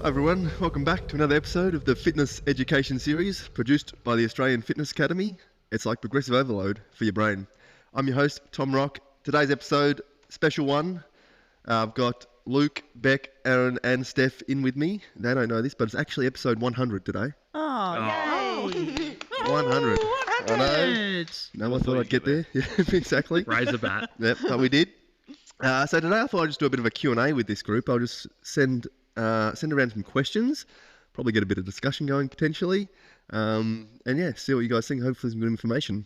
everyone, welcome back to another episode of the Fitness Education Series produced by the Australian Fitness Academy. It's like progressive overload for your brain. I'm your host, Tom Rock. Today's episode, special one. I've got Luke, Becc, Aaron and Steph in with me. They don't know this, but it's actually episode 100 today. Oh, yay! 100. I know. No one thought I'd get there. Yeah, exactly. Raise the bat. Yep, but we did. So today I thought I'd just do a bit of a Q&A with this group. I'll just send around some questions, probably get a bit of discussion going potentially, and yeah, see what you guys think. Hopefully some good information.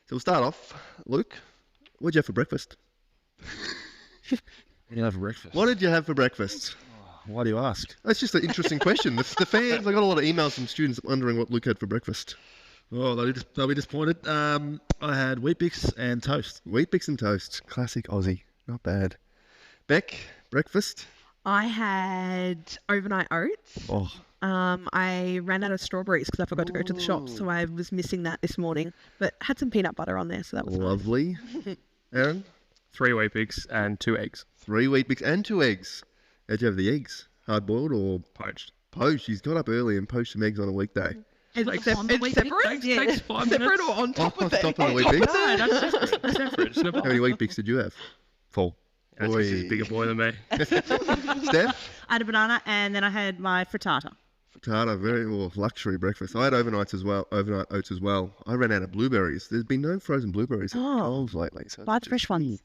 So we'll start off. Luke, what did you have for breakfast? What do you have for breakfast? What did you have for breakfast? Why do you ask? That's just an interesting question. The fans, I got a lot of emails from students wondering what Luke had for breakfast. Oh, they'll be disappointed. I had Wheat Bix and toast. Wheat Bix and toast. Classic Aussie. Not bad. Becc, breakfast? I had overnight oats. Oh. I ran out of strawberries because I forgot to go to the shop, so I was missing that this morning. But had some peanut butter on there, so that was lovely. Nice. Aaron? 3 Wheat Bix and 2 eggs. 3 Wheat Bix and 2 eggs. How'd you have the eggs? Hard boiled or Poached. poached? He's got up early and poached some eggs on a weekday. It's On the Wheat separate? Bix? Takes 5 Separate minutes. or on top On of it? top of the Wheat Bix? No, that's separate. It's How many Wheat Bix did you have? 4. That's Oi. he's a bigger boy than me. Steph? I had a banana and then I had my frittata. Frittata, very luxury breakfast. I had overnight oats as well. I ran out of blueberries. There's been no frozen blueberries at Coles lately. So Buy the fresh ones.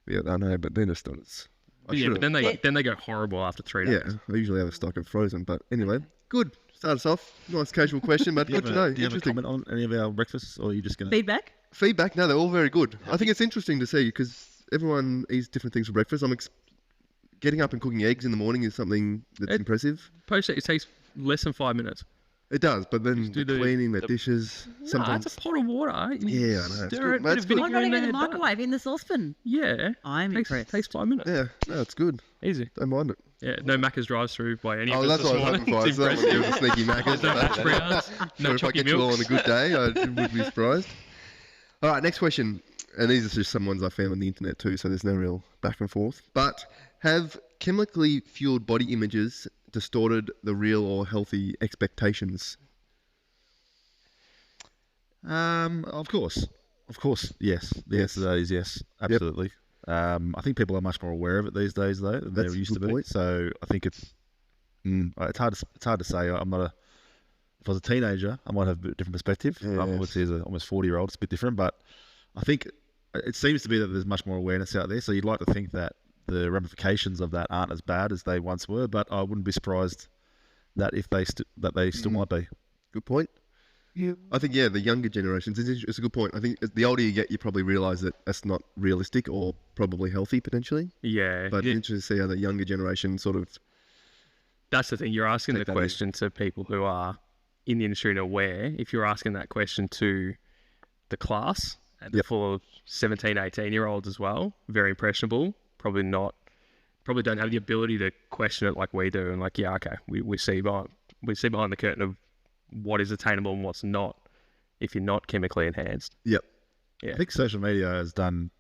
yeah, I know, but they're just not as... Yeah, but then they go horrible after 3 days. Yeah, I usually have a stock of frozen, but anyway, good. Start us off. Nice casual question, but good to know. Do you have a Interesting. comment on any of our breakfasts, or are you just going to... Feedback? Feedback? No, they're all very good. I think it's interesting to see because everyone eats different things for breakfast. Getting up and cooking eggs in the morning is something that's impressive. Poached it takes less than 5 minutes. It does, but then Just do the cleaning, the dishes, Nah, sometimes... it's a pot of water. Yeah, I know. It's Stir good. it, Mate, bit it's of good. Why vinegar not in even in the there, done. microwave, in the saucepan? Yeah. I'm impressed. Takes 5 minutes. Yeah, no, it's good. Easy. Don't mind it. Yeah, no Macca's drive-through by any Oh, of us that's this what I was morning. hoping for. It's So that impressive. was a sneaky Macca's. No hash browns, no Sure, if I chocolate get you all on a milks. good day, I would be surprised. All right, next question. And these are just some ones I found on the internet too, so there's no real back and forth. But have chemically fueled body images distorted the real or healthy expectations? Of course, yes. The answer to that is yes, absolutely. I think people are much more aware of it these days, though, than That's they a used to good be. point. So I think it's hard to say. If I was a teenager, I might have a different perspective. Yes. Obviously, as an almost 40-year-old, it's a bit different. But I think it seems to be that there's much more awareness out there. So you'd like to think that the ramifications of that aren't as bad as they once were. But I wouldn't be surprised that if they still might be. Good point. Yeah. I think, the younger generations, it's a good point. I think the older you get, you probably realise that that's not realistic or probably healthy potentially. Yeah. But interesting to see how the younger generation sort of... That's the thing. You're asking Take the that in. question to people who are in the industry and aware. If you're asking that question to the class, and they're full of 17, 18-year-olds as well, very impressionable, probably don't have the ability to question it like we do. And like, yeah, okay, we see behind the curtain of what is attainable and what's not if you're not chemically enhanced. Yep. Yeah. I think social media has done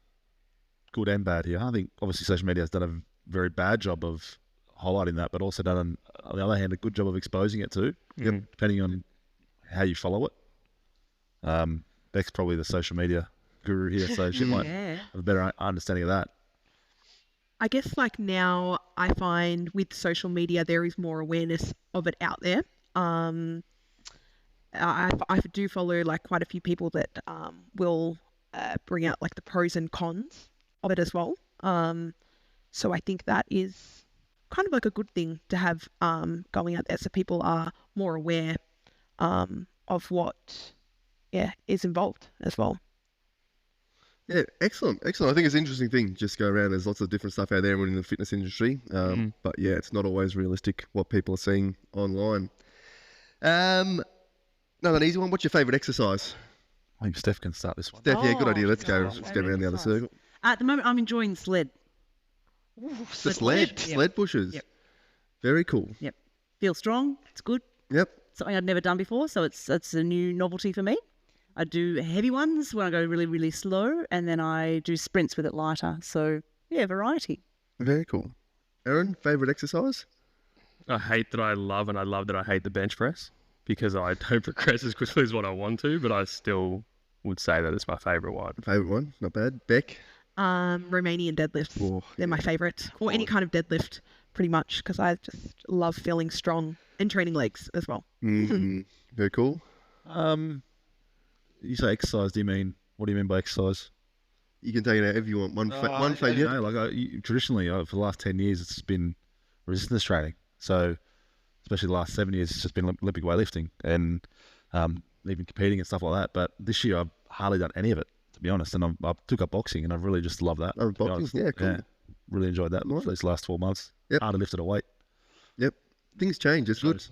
good and bad here. I think obviously social media has done a very bad job of highlighting that, but also done, on the other hand, a good job of exposing it too, depending on how you follow it. Beck's probably the social media guru here, so she might Yeah. have a better understanding of that. I guess like now I find with social media there is more awareness of it out there. I do follow like quite a few people that will bring out like the pros and cons of it as well. So I think that is kind of like a good thing to have going out there, so people are more aware of what is involved as well. Yeah, excellent. I think it's an interesting thing. Just go around. There's lots of different stuff out there in the fitness industry. But yeah, it's not always realistic what people are seeing online. Another easy one. What's your favourite exercise? I think Steph can start this one. Steph, yeah, good Oh, idea. Let's go. nice. Let's go around the other circle. At the moment, I'm enjoying sled. The sled pushes. Yep. Very cool. Yep. Feel strong. It's good. Yep. Something I'd never done before, so it's a new novelty for me. I do heavy ones when I go really, really slow, and then I do sprints with it lighter. So, yeah, variety. Very cool. Aaron, favourite exercise? I hate that I love, and I love that I hate the bench press because I don't progress as quickly as what I want to, but I still would say that it's my favourite one. Favourite one, not bad. Becc? Romanian deadlifts. Oh, They're my favourite. Or any kind of deadlift, pretty much, because I just love feeling strong and training legs as well. Mm-hmm. Very cool. You say exercise, what do you mean by exercise? You can take it out if you want. One favourite. No, like traditionally, for the last 10 years, it's been resistance training. So, especially the last 7 years, it's just been Olympic weightlifting and even competing and stuff like that. But this year, I've hardly done any of it, to be honest. And I took up boxing, and I've really just loved that. Oh, boxing, yeah, cool. Yeah, really enjoyed that Nice. for these last 12 months. Yep. Hardly lifted a weight. Yep. Things change. It's good.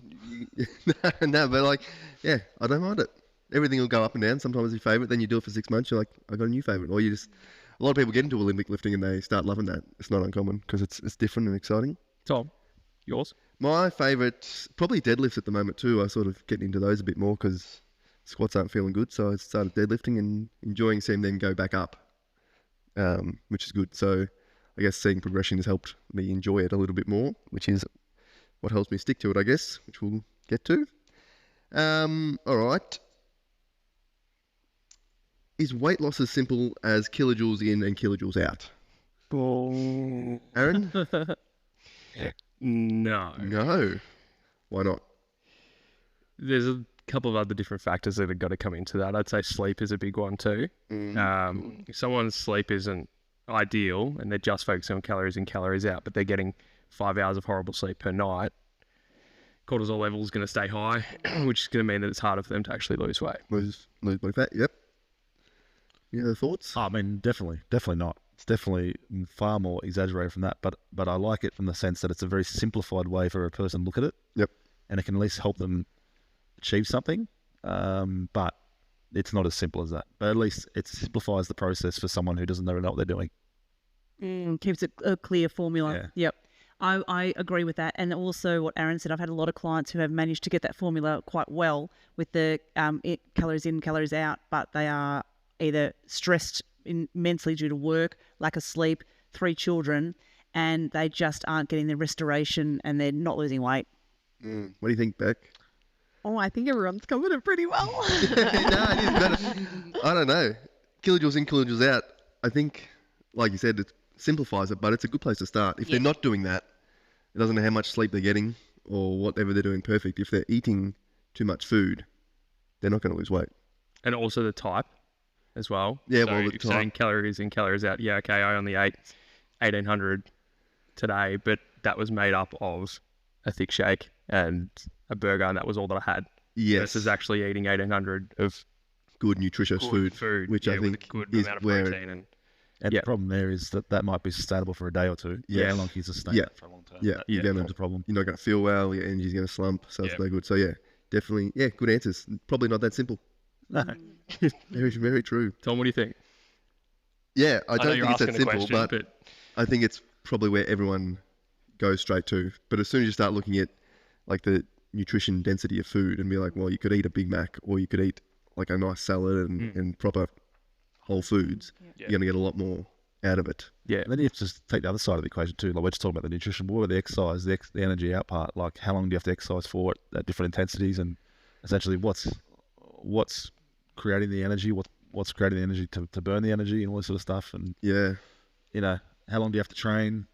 No, but like, yeah, I don't mind it. Everything will go up and down. Sometimes your favourite, then you do it for 6 months. You're like, I got a new favourite. Or you just, a lot of people get into Olympic lifting and they start loving that. It's not uncommon because it's different and exciting. Tom, yours? My favourite, probably deadlifts at the moment too. I sort of getting into those a bit more because squats aren't feeling good. So I started deadlifting and enjoying seeing them go back up, which is good. So I guess seeing progression has helped me enjoy it a little bit more, which is what helps me stick to it, I guess, which we'll get to. All right. Is weight loss as simple as kilojoules in and kilojoules out? Aaron? No. No. Why not? There's a couple of other different factors that have got to come into that. I'd say sleep is a big one too. If someone's sleep isn't ideal and they're just focusing on calories in, calories out, but they're getting 5 hours of horrible sleep per night, cortisol level is going to stay high, which is going to mean that it's harder for them to actually lose weight. Lose body fat, yep. You have thoughts? I mean, definitely not. It's definitely far more exaggerated from that, but I like it from the sense that it's a very simplified way for a person to look at it. Yep. And it can at least help them achieve something, but it's not as simple as that. But at least it simplifies the process for someone who doesn't know what they're doing. Keeps it a clear formula. Yeah. Yep. I agree with that. And also what Aaron said, I've had a lot of clients who have managed to get that formula quite well with the calories in, calories out, but they are either stressed immensely due to work, lack of sleep, 3 children, and they just aren't getting the restoration and they're not losing weight. What do you think, Becc? Oh, I think everyone's covered it pretty well. No, it is better. I don't know. Kilojoules in, kilojoules out. I think, like you said, it simplifies it, but it's a good place to start. If they're not doing that, it doesn't know how much sleep they're getting or whatever they're doing perfect. If they're eating too much food, they're not going to lose weight. And also the type as well. Yeah, so well, the if you're saying calories in, calories out, yeah, okay, I only ate 1,800 today, but that was made up of a thick shake and a burger, and that was all that I had. Yes. Versus actually eating 1,800 of Good, nutritious good food, which I with think a good is amount of where protein. And The problem there is that might be sustainable for a day or two. Yeah. How long can you sustain Yeah. that for a long time? Yeah, you're That's the problem. not going to feel well, your energy's going to slump, so it's no good. So yeah, definitely, good answers. Probably not that simple. No. Very, very true. Tom, what do you think? Yeah, I I know don't you're think it's asking that the simple, question, but I think it's probably where everyone goes straight to. But as soon as you start looking at like the nutrition density of food and be like, well, you could eat a Big Mac or you could eat like a nice salad and proper whole foods, you're going to get a lot more out of it. Yeah. And then you have to just take the other side of the equation too. Like we're just talking about the nutrition, but what about the exercise, the energy out part? Like how long do you have to exercise for it at different intensities, and essentially what's creating the energy, what's creating the energy to burn the energy and all this sort of stuff. And how long do you have to train?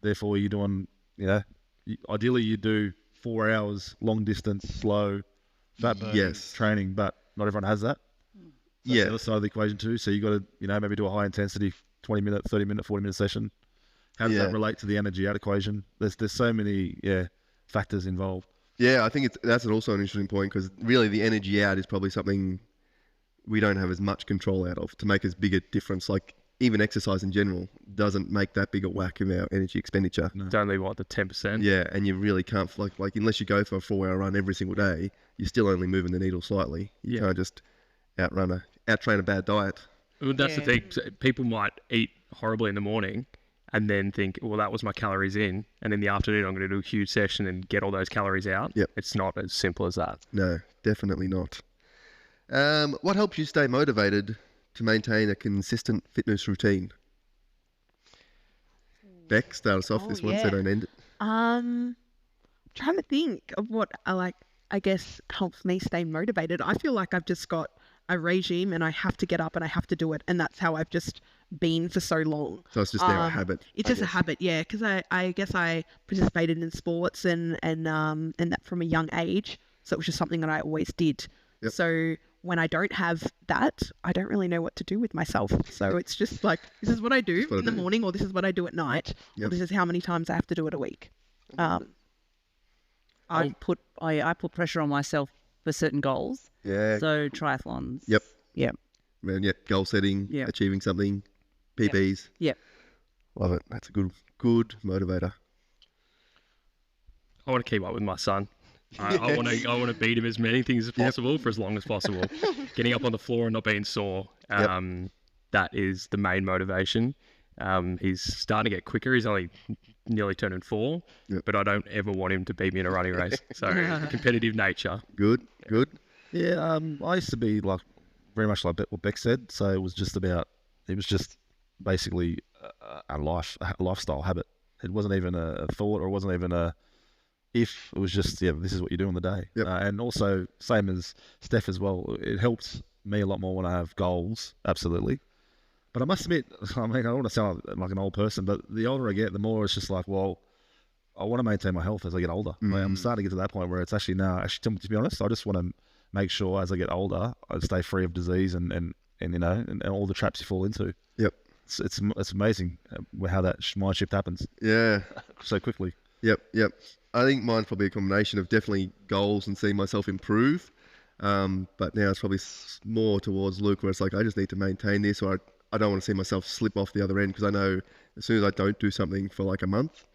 Therefore, you're doing, ideally you do 4 hours long distance, slow, fat burning training, but not everyone has that. That's the other side of the equation too. So you got to, maybe do a high intensity 20-minute, 30-minute, 40-minute session. How does that relate to the energy out equation? There's so many factors involved. Yeah, I think that's also an interesting point because really the energy out is probably something we don't have as much control out of to make as big a difference. Like even exercise in general doesn't make that big a whack in our energy expenditure. It's only the 10%. Yeah, and you really can't like unless you go for a 4-hour run every single day, you're still only moving the needle slightly. You can't just out-train a bad diet. Well, that's the thing. People might eat horribly in the morning and then think, well, that was my calories in, and in the afternoon I'm going to do a huge session and get all those calories out. Yep. It's not as simple as that. No, definitely not. What helps you stay motivated to maintain a consistent fitness routine? Becc, start us off. This one, so don't end it. trying to think of what I guess helps me stay motivated. I feel like I've just got a regime and I have to get up and I have to do it, and that's how I've just been for so long. So it's just now a habit. It's just a habit, yeah. Because I guess I participated in sports and that from a young age, so it was just something that I always did. Yep. So when I don't have that, I don't really know what to do with myself. So it's just like, this is what I do in the morning, or this is what I do at night, or this is how many times I have to do it a week. I put pressure on myself for certain goals. Yeah. So triathlons. Yep. Yep. Man, yeah, goal setting, Yep. achieving something, PBs. Yep. Love it. That's a good motivator. I want to keep up with my son. I want to beat him as many things as possible for as long as possible. Getting up on the floor and not being sore. That is the main motivation. He's starting to get quicker. He's only nearly turning 4, but I don't ever want him to beat me in a running race. So competitive nature. Good. Yeah, I used to be like very much like what Becc said. So it was just basically a lifestyle habit. It wasn't even a thought, or it wasn't even a if. It was just, this is what you do on the day. Yep. And also, same as Steph as well, it helps me a lot more when I have goals, absolutely. But I must admit, I mean, I don't want to sound like an old person, but the older I get, the more it's just like, well, I want to maintain my health as I get older. Like, I'm starting to get to that point where it's actually now, to be honest, I just want to make sure as I get older, I stay free of disease and all the traps you fall into. Yep. It's amazing how that mind shift happens. Yeah. So quickly. Yep. I think mine's probably a combination of definitely goals and seeing myself improve. But now it's probably more towards Luke, where it's like, I just need to maintain this, or I don't want to see myself slip off the other end, because I know as soon as I don't do something for like a month,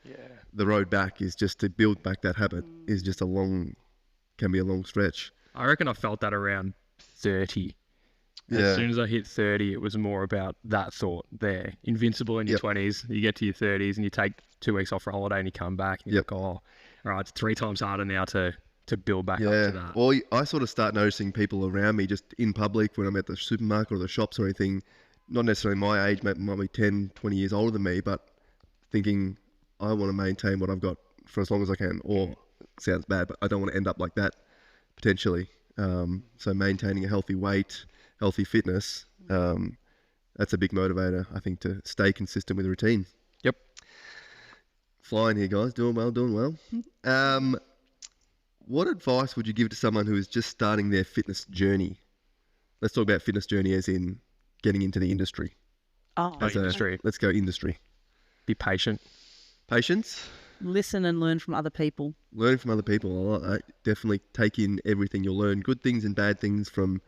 the road back is just to build back that habit is just can be a long stretch. I reckon I felt that around 30. Yeah. As soon as I hit 30, it was more about that thought there. Invincible in your 20s, you get to your 30s and you take 2 weeks off for holiday and you come back and you're like, oh, all right, it's 3 times harder now to build back up to that. Well, I sort of start noticing people around me just in public when I'm at the supermarket or the shops or anything, not necessarily my age, might be 10, 20 years older than me, but thinking I want to maintain what I've got for as long as I can, or sounds bad, but I don't want to end up like that potentially. So maintaining a healthy weight, healthy fitness, that's a big motivator, I think, to stay consistent with the routine. Yep. Flying here, guys. Doing well. What advice would you give to someone who is just starting their fitness journey? Let's talk about fitness journey as in getting into the industry. Industry. Let's go industry. Be patient. Patience. Listen and learn from other people. Learn from other people. I like that. Definitely take in everything you'll learn, good things and bad things from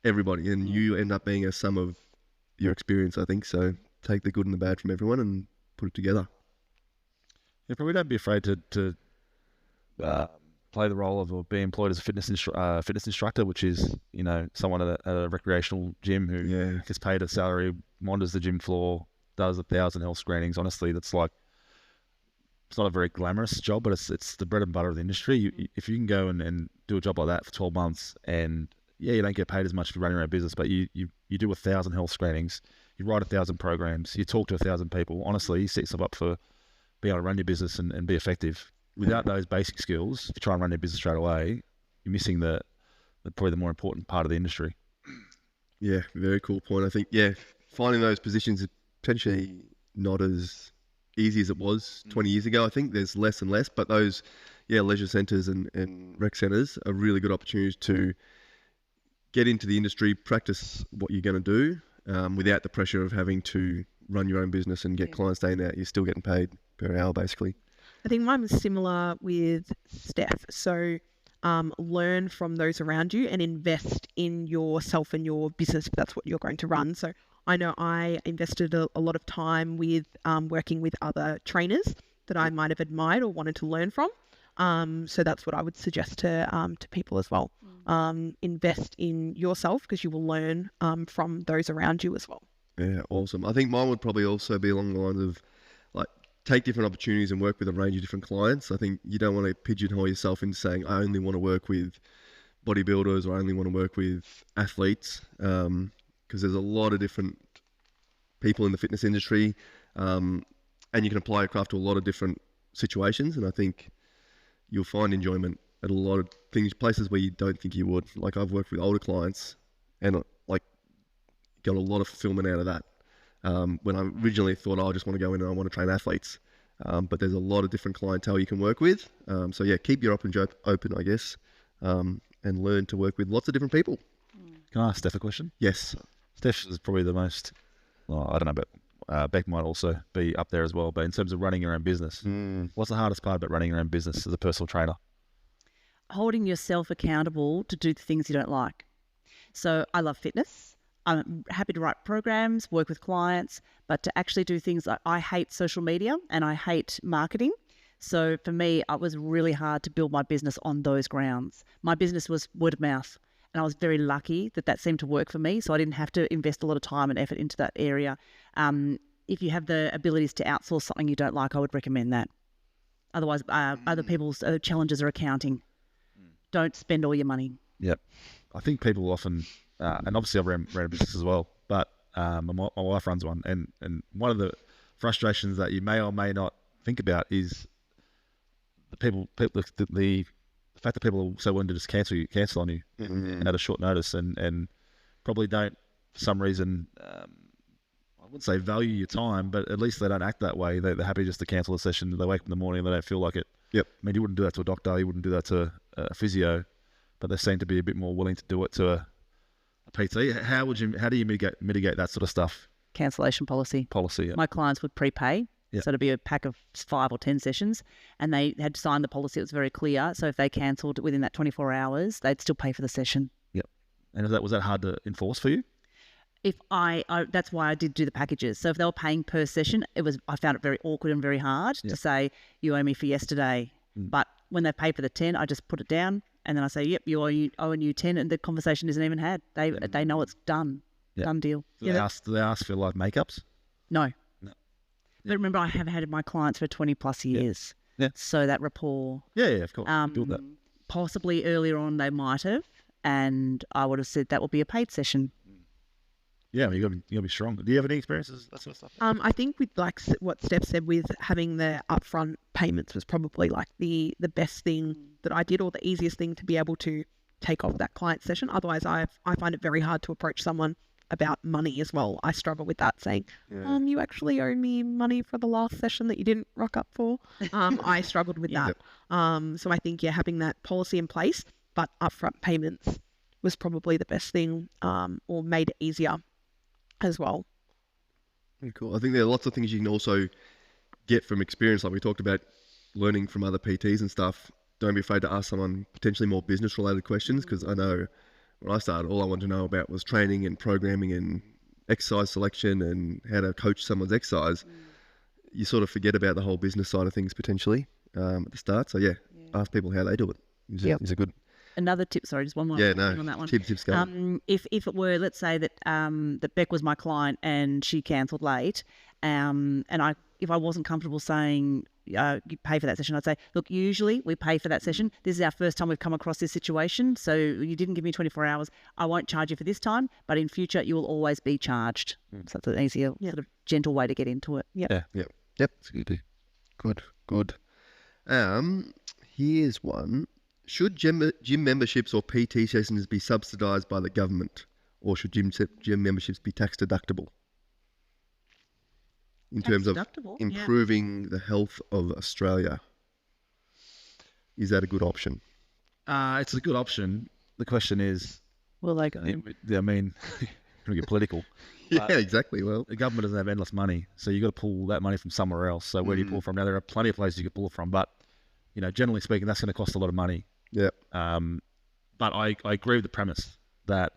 everybody, and you end up being a sum of your experience, I think. So take the good and the bad from everyone and put it together. Yeah, probably don't be afraid to play the role of or be employed as a fitness instructor, which is, someone at a recreational gym who gets paid a salary, monitors the gym floor, does 1,000 health screenings. Honestly, that's like, it's not a very glamorous job, but it's the bread and butter of the industry. If you can go and do a job like that for 12 months, and you don't get paid as much for running your own business, but you do 1,000 health screenings, you write 1,000 programs, you talk to 1,000 people. Honestly, you set yourself up for being able to run your business and be effective. Without those basic skills, if you try and run your business straight away, you're missing probably the more important part of the industry. Yeah, very cool point. I think, finding those positions is potentially not as easy as it was 20 years ago. I think there's less and less, but those, leisure centres and rec centres are really good opportunities to get into the industry, practice what you're going to do without the pressure of having to run your own business and get clients staying out. You're still getting paid per hour, basically. I think mine was similar with Steph. So learn from those around you and invest in yourself and your business if that's what you're going to run. So I know I invested a lot of time with working with other trainers that I might have admired or wanted to learn from. So that's what I would suggest to people as well. Invest in yourself, because you will learn from those around you as well. Yeah, awesome. I think mine would probably also be along the lines of take different opportunities and work with a range of different clients. I think you don't want to pigeonhole yourself into saying, I only want to work with bodybuilders or I only want to work with athletes, because there's a lot of different people in the fitness industry, and you can apply your craft to a lot of different situations. And I think, you'll find enjoyment at a lot of things, places where you don't think you would. Like I've worked with older clients and like got a lot of fulfillment out of that. When I originally thought, I just want to go in and I want to train athletes. But there's a lot of different clientele you can work with. So yeah, keep your options open, I guess, and learn to work with lots of different people. Can I ask Steph a question? Yes. Steph is probably the most, well, I don't know, but Becc might also be up there as well. But in terms of running your own business, what's the hardest part about running your own business as a personal trainer? Holding yourself accountable to do the things you don't like. So I love fitness. I'm happy to write programs, work with clients, but to actually do things like I hate social media and I hate marketing. So for me, it was really hard to build my business on those grounds. My business was word of mouth, and I was very lucky that that seemed to work for me. So I didn't have to invest a lot of time and effort into that area. If you have the abilities to outsource something you don't like, I would recommend that. Otherwise, other people's challenges are accounting. Don't spend all your money. Yep. I think people often, and obviously I've ran a business as well, but my wife runs one, and one of the frustrations that you may or may not think about is the fact that people are so willing to just cancel on you at a short notice, and probably don't, for some reason, I wouldn't say value your time, but at least they don't act that way. They're happy just to cancel a session. They wake up in the morning and they don't feel like it. Yep. I mean, you wouldn't do that to a doctor, you wouldn't do that to a physio, but they seem to be a bit more willing to do it to a PT. How do you mitigate that sort of stuff? Cancellation policy. Yeah. My clients would prepay. Yeah. So it'd be a pack of 5 or 10 sessions, and they had signed the policy. It was very clear. So if they cancelled within that 24 hours, they'd still pay for the session. Yep. And was that hard to enforce for you? If that's why I did do the packages. So if they were paying per session, I found it very awkward and very hard to say, you owe me for yesterday. But when they pay for the 10, I just put it down, and then I say, yep, you owe you 10, and the conversation isn't even had. They know it's done. Yeah. Done deal. Do they ask for like makeups? No. No. But remember, I have had my clients for 20 plus years. Yeah. So that rapport. Yeah, of course. Build that. Possibly earlier on they might have, and I would have said that will be a paid session. Yeah, you got to be strong. Do you have any experiences, that sort of stuff? I think with like what Steph said, with having the upfront payments was probably like the best thing that I did, or the easiest thing to be able to take off that client session. Otherwise, I find it very hard to approach someone about money as well. I struggle with that, saying, you actually owe me money for the last session that you didn't rock up for. I struggled with that. So I think, having that policy in place, but upfront payments was probably the best thing, or made it easier as well. Cool. I think there are lots of things you can also get from experience, like we talked about, learning from other PTs and stuff. Don't be afraid to ask someone potentially more business related questions, because I know when I started, all I wanted to know about was training and programming and exercise selection and how to coach someone's exercise. You sort of forget about the whole business side of things potentially at the start. So ask people how they do it. Is a good. Another tip, sorry, just one more thing on that one. Tips go. If it were, let's say that that Becc was my client and she cancelled late, and if I wasn't comfortable saying you pay for that session, I'd say, look, usually we pay for that session. This is our first time we've come across this situation, so you didn't give me 24 hours. I won't charge you for this time, but in future you will always be charged. So that's an easier, sort of gentle way to get into it. Yep. That's good. Here's one. Should gym memberships or PT sessions be subsidised by the government, or should gym memberships be tax deductible? In terms of improving the health of Australia, is that a good option? It's a good option. The question is, Will they go? I mean, going to get political. Yeah, exactly. Well, the government doesn't have endless money, so you've got to pull that money from somewhere else. So where do you pull from? Now, there are plenty of places you could pull it from, but generally speaking, that's going to cost a lot of money. Yeah. But I agree with the premise that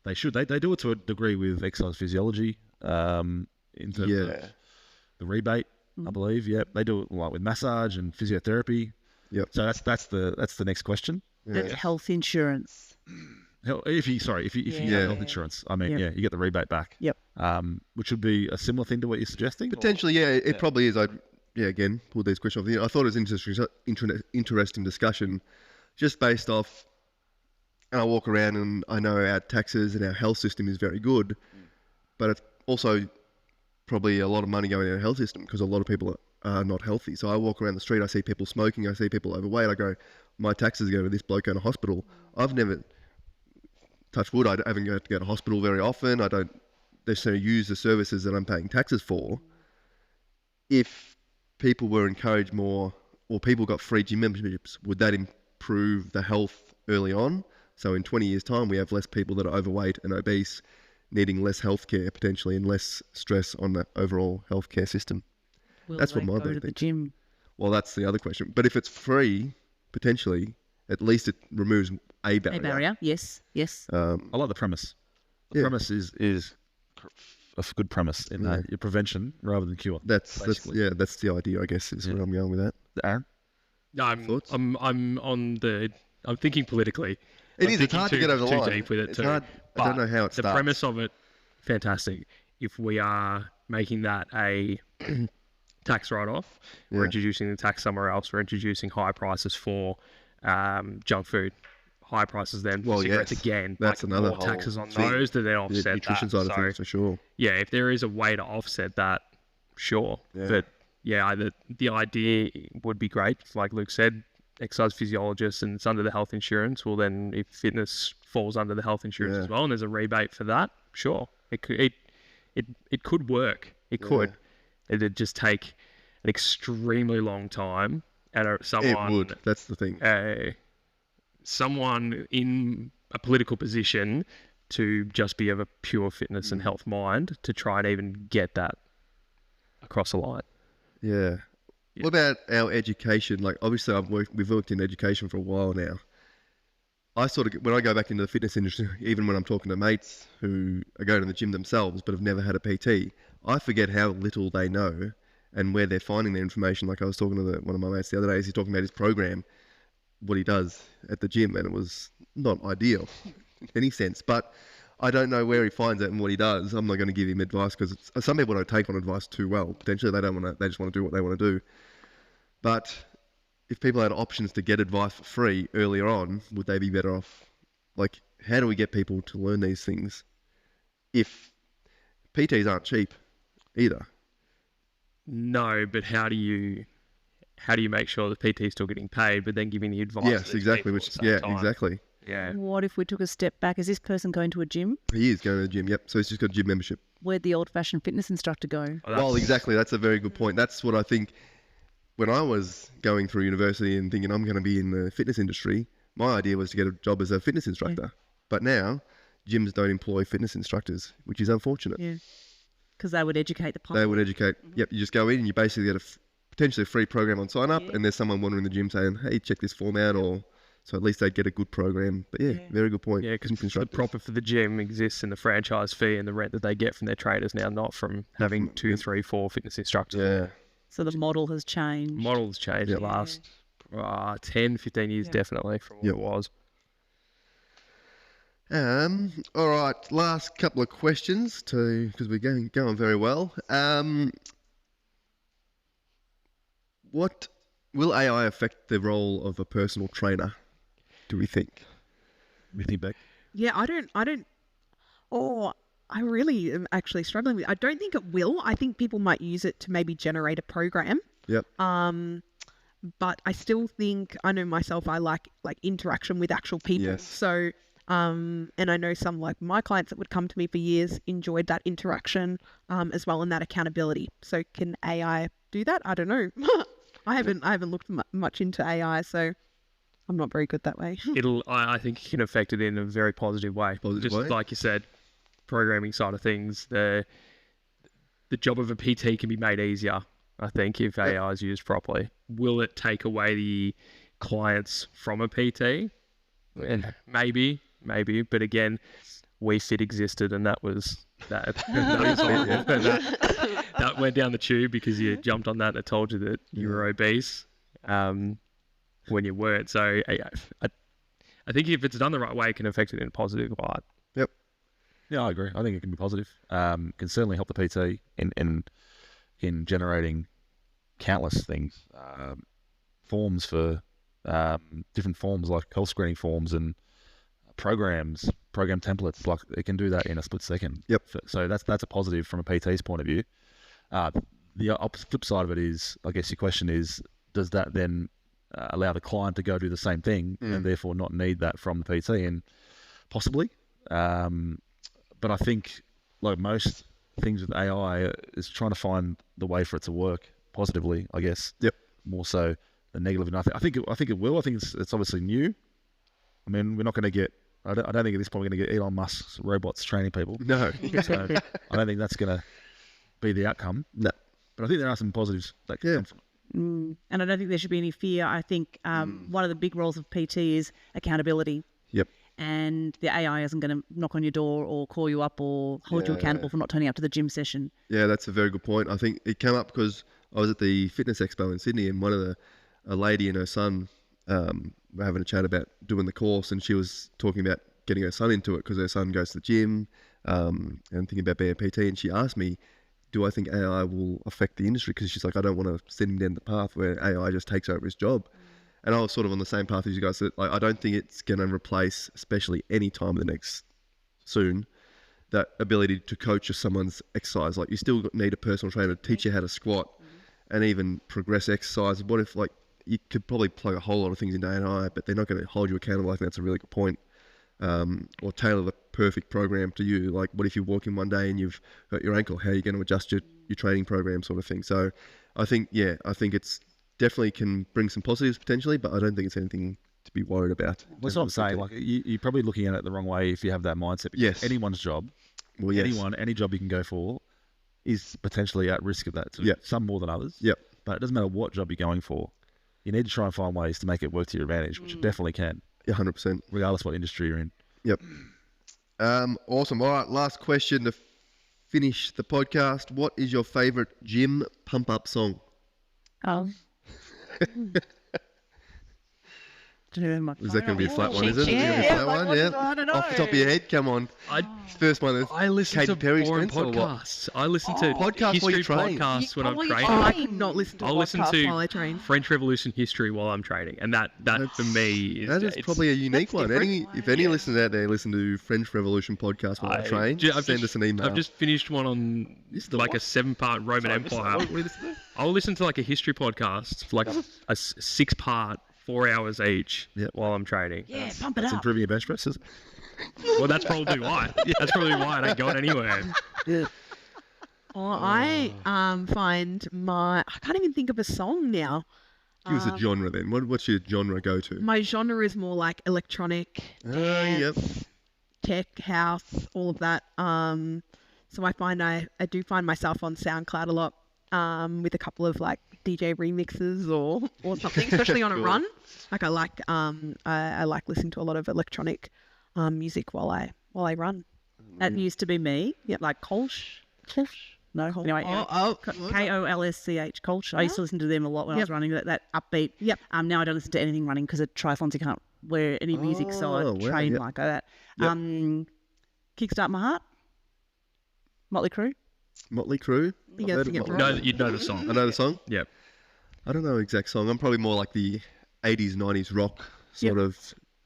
they should. They do it to a degree with exercise physiology, in terms of the rebate, I believe. Yeah, they do it like with massage and physiotherapy. Yep. So that's the next question. That's health insurance. If you have health insurance, I mean, you get the rebate back. Yep. Which would be a similar thing to what you're suggesting. Potentially, it probably is. Again, pulled these questions off. I thought it was an interesting discussion, just based off. And I walk around and I know our taxes and our health system is very good, but it's also probably a lot of money going in our health system because a lot of people are not healthy. So I walk around the street, I see people smoking, I see people overweight. I go, my taxes go to this bloke going to hospital. I've never, touch wood, I haven't got to go to hospital very often. I don't necessarily use the services that I'm paying taxes for. If people were encouraged more, or people got free gym memberships, would that improve the health early on? So in 20 years' time, we have less people that are overweight and obese, needing less healthcare potentially and less stress on the overall healthcare system. Will That's what they my go brain to the thinks. gym? Well, that's the other question. But if it's free, potentially, at least it removes a barrier. A barrier, yes. I like the premise. The Yeah. premise is a good premise in that your prevention rather than cure. That's basically. that's the idea, I guess, is where I'm going with that. Aaron? Thoughts? I'm thinking politically. It I'm is. It's thinking hard to get over the too line. deep with it It's too. hard. I don't But know how it the starts. premise of it, fantastic. If we are making that a tax write-off, we're Yeah. introducing the tax somewhere else. We're introducing high prices for junk food, high prices then for Well, cigarettes yes. again. That's like another more taxes whole on thing. those to then The offset nutrition that. side of So, things, for sure. yeah, if there is a way to offset that, sure. Yeah. But yeah, the idea would be great. Like Luke said, exercise physiologists and it's under the health insurance. Well, then if fitness falls under the health insurance Yeah. as well, and there's a rebate for that, sure, it could work. It could. It'd just take an extremely long time, and someone It would. That's the thing. someone in a political position to just be of a pure fitness and health mind to try and even get that across the line. Yeah. Yeah. What about our education? Like, obviously, we've worked in education for a while now. I sort of, when I go back into the fitness industry, even when I'm talking to mates who are going to the gym themselves but have never had a PT, I forget how little they know and where they're finding their information. Like I was talking to one of my mates the other day, he's talking about his program, what he does at the gym, and it was not ideal in any sense. But I don't know where he finds it and what he does. I'm not going to give him advice because some people don't take on advice too well. Potentially, they don't want to. They just want to do what they want to do. But if people had options to get advice for free earlier on, would they be better off? Like, how do we get people to learn these things if PTs aren't cheap either? No, but how do you make sure the PT is still getting paid, but then giving the advice? to Yes, these exactly. people Which, at the same time? exactly. Yeah. What if we took a step back? Is this person going to a gym? He is going to the gym. Yep. So he's just got a gym membership. Where'd the old-fashioned fitness instructor go? Well, exactly. That's a very good point. That's what I think. When I was going through university and thinking I'm going to be in the fitness industry, my idea was to get a job as a fitness instructor. But now, gyms don't employ fitness instructors, which is unfortunate. Yeah, because they would educate the public. They would educate. Yep, you just go in and you basically get a potentially a free program on sign up, and there's someone wandering the gym saying, "Hey, check this form out," or so at least they'd get a good program. But yeah, very good point. Yeah, because the Instructors. profit for the gym exists in the franchise fee and the rent that they get from their trainers now, not from having 2, 3, 4 fitness instructors. Yeah, So the model has changed. Models changed the last 10, 15 years, definitely, from what it was. All right, last couple of questions because we're going very well. What will AI affect the role of a personal trainer? Do we think? You think, Becc? Yeah, I don't. Oh, I really am actually struggling with. I don't think it will. I think people might use it to maybe generate a program. Yep. But I still think I know myself. I like interaction with actual people. Yes. So, and I know some like my clients that would come to me for years enjoyed that interaction, as well, and that accountability. So, can AI do that? I don't know. I haven't looked much into AI, so I'm not very good that way. I think it can affect it in a very positive way. Positive Just way? like you said, programming side of things, the job of a PT can be made easier, I think, if AI is used properly. Will it take away the clients from a PT? And maybe, but again, WeFit existed, and that was that. That went down the tube because you jumped on that and it told you that you were obese when you weren't. So I think if it's done the right way, it can affect it in a positive light. Yep. Yeah, I agree. I think it can be positive. Can certainly help the PT in generating countless things, forms for different forms like health screening forms and program templates. Like it can do that in a split second. Yep. So that's a positive from a PT's point of view. the opposite flip side of it is, I guess your question is, does that then allow the client to go do the same thing and therefore not need that from the PT? And possibly. But I think, like most things with AI, is trying to find the way for it to work positively, I guess. Yep. More so than negatively. And I think it will. I think it's obviously new. I mean, we're not going to get. I don't think at this point we're going to get Elon Musk's robots training people. No. So I don't think that's going to be the outcome. No. But I think there are some positives that can come from it. And I don't think there should be any fear. I think one of the big roles of PT is accountability. Yep. And the AI isn't going to knock on your door or call you up or hold you accountable for not turning up to the gym session. Yeah, that's a very good point. I think it came up because I was at the Fitness Expo in Sydney, and a lady and her son were having a chat about doing the course, and she was talking about getting her son into it because her son goes to the gym and thinking about being a PT. And she asked me, do I think AI will affect the industry? Because she's like, I don't want to send him down the path where AI just takes over his job. And I was sort of on the same path as you guys. That, like, I don't think it's going to replace, especially any time in the next soon, that ability to coach someone's exercise. Like, you still need a personal trainer to teach you how to squat and even progress exercise. What if, like, you could probably plug a whole lot of things into AI, but they're not going to hold you accountable. I think that's a really good point. Or tailor the perfect program to you. Like, what if you walk in one day and you've hurt your ankle? How are you going to adjust your training program, sort of thing? So I think it's definitely can bring some positives potentially, but I don't think it's anything to be worried about. That's what I'm saying. Like, you're probably looking at it the wrong way if you have that mindset. Because Yes. anyone's job, Well, yes. any job you can go for is potentially at risk of that too. Yep. Some more than others. Yep. But it doesn't matter what job you're going for. You need to try and find ways to make it work to your advantage, which it definitely can, Yeah, 100%. regardless of what industry you're in. Yep. Awesome. All right, last question to finish the podcast. What is your favourite gym pump-up song? Is that going to be a flat one, is it? Yeah, Is it gonna be a flat one? Yeah. I don't know. Off the top of your head, come on. First one is I listen Katy to Perry boring Spencer, or what? podcasts. I listen to Podcasts while you history train. podcasts when I'm While you training. Oh, I could not listen to a I'll listen podcast to while I train. French Revolution history while I'm training, and that for me is That is it's- probably a unique one. different. If any listeners out there listen to French Revolution podcast while I train, send us an email. I've just finished one on like a 7-part Roman Empire. I'll listen to like a history podcast, like a 6-part, 4 hours each while I'm training. Yeah, pump it It's up. improving your bench press. Isn't it? Well, that's probably why. That's probably why I don't go anywhere. Well, I find I can't even think of a song now. Give us a genre then. What's your genre go to? My genre is more like electronic, Yep. tech, house, all of that. So I find I do find myself on SoundCloud a lot with a couple of like DJ remixes or something, especially on a Cool. run. Like I like listening to a lot of electronic music while I run. That used to be me. Yep. Like Kolsch. No. Anyway, Kolsch. Kolsch. I used to listen to them a lot when I was Yep. running. That upbeat. Yep. Now I don't listen to anything running because at triathlons you can't wear any music, so I Oh, wow, train yep. like that. Yep. Kickstart My Heart. Motley Crue. Motley Crue. You I've gotta heard sing of it Motley right. No, you'd know the song. I know the song. Yep. I don't know the exact song. I'm probably more like the 80s, 90s rock sort of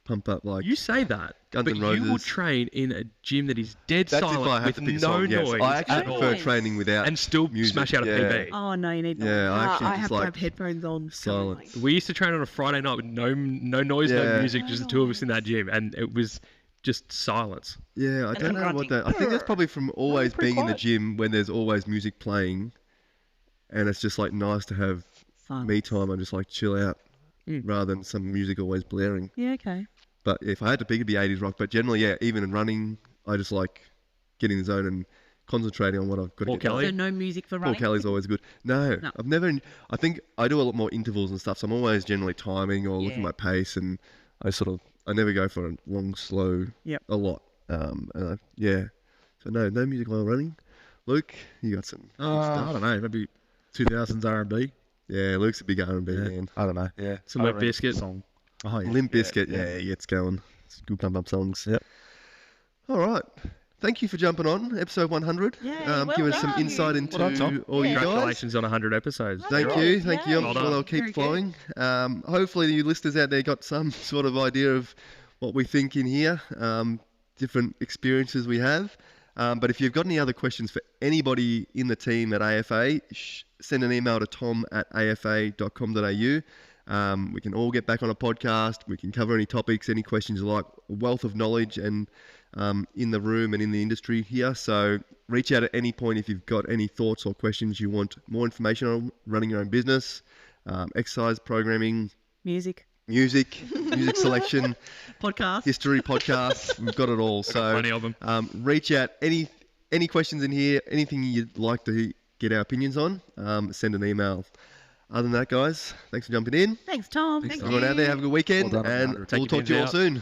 pump up, like You say that, Guns but N' you will Roses. train in a gym that is dead that's if I silent have with to pick a no song. Yes. noise I actually at all, prefer training without and still music. smash out a Yeah. PB. Oh no, you need. Yeah, I actually I just have to like have headphones on. silence. We used to train on a Friday night with no noise, Yeah. no music, just the two of us in that gym, and it was just silence. Yeah, I don't know grunting. what that. I think that's probably from always pretty being in the quiet. gym when there's always music playing, and it's just like nice to have Fun. me time and just like chill out rather than some music always blaring. Yeah. Okay. But if I had to pick, it'd be 80s rock. But generally, yeah, even in running, I just like getting in the zone and concentrating on what I've got Paul to get done. Kelly? So no music for Paul running. Kelly's always good. No, No. I've never. I think I do a lot more intervals and stuff. So I'm always generally timing or looking Yeah. at my pace, and I never go for a long, slow. Yep. A lot. Yeah. So no music while running. Luke, you got some. I don't know. Maybe 2000s R&B. Yeah, Luke's a big R&B Yeah. man. I don't know. Yeah. Some I Limp don't know Bizkit. the song. Oh, yeah. Limp Bizkit, yeah, he gets going. It's good pump up songs. Yep. All right. Thank you for jumping on episode 100. Yeah, well give us some done. insight into Well done, Tom. all you guys. Congratulations on 100 episodes. Thank you. Thank you. I'm Well sure done. they'll keep flowing. Hopefully, you listeners out there got some sort of idea of what we think in here, different experiences we have. But if you've got any other questions for anybody in the team at AFA, send an email to tom@afa.com.au. We can all get back on a podcast. We can cover any topics, any questions you like. A wealth of knowledge and in the room and in the industry here. So reach out at any point if you've got any thoughts or questions you want more information on running your own business, exercise programming, Music. music selection, Podcast. history podcasts. We've got it all. So plenty of them. reach out. Any questions in here, anything you'd like to get our opinions on, send an email. Other than that, guys, thanks for jumping in. Thanks, Tom. Thanks, Thank Tom. you. Everyone out there, have a good weekend, Well done. and Take we'll your talk to you all bins out. soon.